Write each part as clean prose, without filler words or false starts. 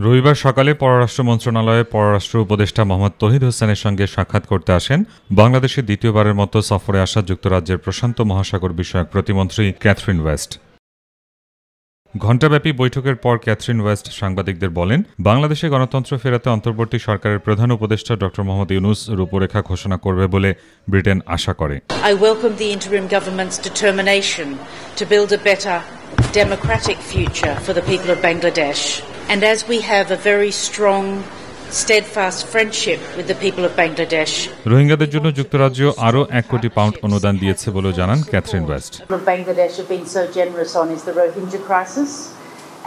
রবিবার সকালে পররাষ্ট্র মন্ত্রণালয়ে পররাষ্ট্র উপদেষ্টা মোহাম্মদ তৌহিদ হোসেনের সঙ্গে সাক্ষাৎ করতে আসেন বাংলাদেশে দ্বিতীয়বারের মতো সফরে আসা যুক্তরাজ্যের প্রশান্ত মহাসাগর বিষয়ক প্রতিমন্ত্রী ক্যাথরিন ওয়েস্ট। ঘণ্টাব্যাপী বৈঠকের পর ক্যাথরিন ওয়েস্ট সাংবাদিকদের বলেন, বাংলাদেশে গণতন্ত্র ফেরাতে অন্তর্বর্তী সরকারের প্রধান উপদেষ্টা ড. মোহাম্মদ ইউনূস রূপরেখা ঘোষণা করবে বলে ব্রিটেন আশা করে। I welcome the interim government's determination to build a better democratic future for the people of Bangladesh. And as we have a very strong, steadfast friendship with the people of Bangladesh. রোহিঙ্গাদের জন্য যুক্তরাজ্য আরও £1 কোটি অনুদান দিয়েছে বলে জানান Catherine West. Bangladesh have been so generous on is the Rohingya crisis,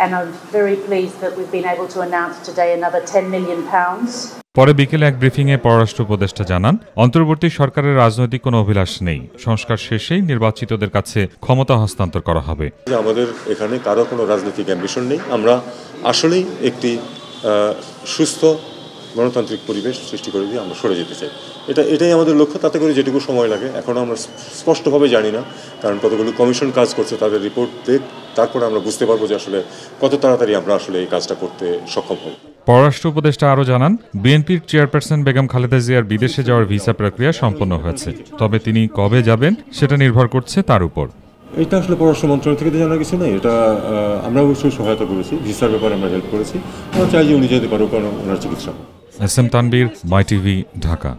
and I'm very pleased that we've been able to announce today another £10 million. পরে বিকেলে এক ব্রিফিংয়ে পররাষ্ট্র উপদেষ্টা জানান, অন্তর্বর্তী সরকারের রাজনৈতিক কোনো অভিলাষ নেই, সংস্কার শেষেই নির্বাচিতদের কাছে ক্ষমতা হস্তান্তর করা হবে। আমাদের এখানে কারো কোনো রাজনৈতিক অ্যাম্বিশন নেই। আমরা আসলেই একটি সুস্থ গণতান্ত্রিক পরিবেশ সৃষ্টি করে দিয়ে আমরা সরে যেতে চাই। এটাই আমাদের লক্ষ্য। তাতে করে যেটুকু সময় লাগে এখনও আমরা স্পষ্টভাবে জানি না, কারণ কতগুলো কমিশন কাজ করছে, তাদের রিপোর্ট তারপরে আমরা বুঝতে পারবো যে আসলে কত তাড়াতাড়ি আমরা আসলে এই কাজটা করতে সক্ষম হব। পররাষ্ট্র উপদেষ্টা আরও জানান, বিএনপির চেয়ারপারসন বেগম খালেদা জিয়ার বিদেশে যাওয়ার ভিসা প্রক্রিয়া সম্পন্ন হয়েছে, তবে তিনি কবে যাবেন সেটা নির্ভর করছে তার উপর। এটা আসলে পররাষ্ট্র মন্ত্রণালয় থেকে জানার কিছু নেই। এটা আমরা অবশ্যই সহায়তা করেছি, ভিসার ব্যাপারে আমরা হেল্প করেছি। আমরা চাই যে উনি যেতে পারুক, কারণ ওনার চিকিৎসা। এস এম তানবীর, মাই টিভি, ঢাকা।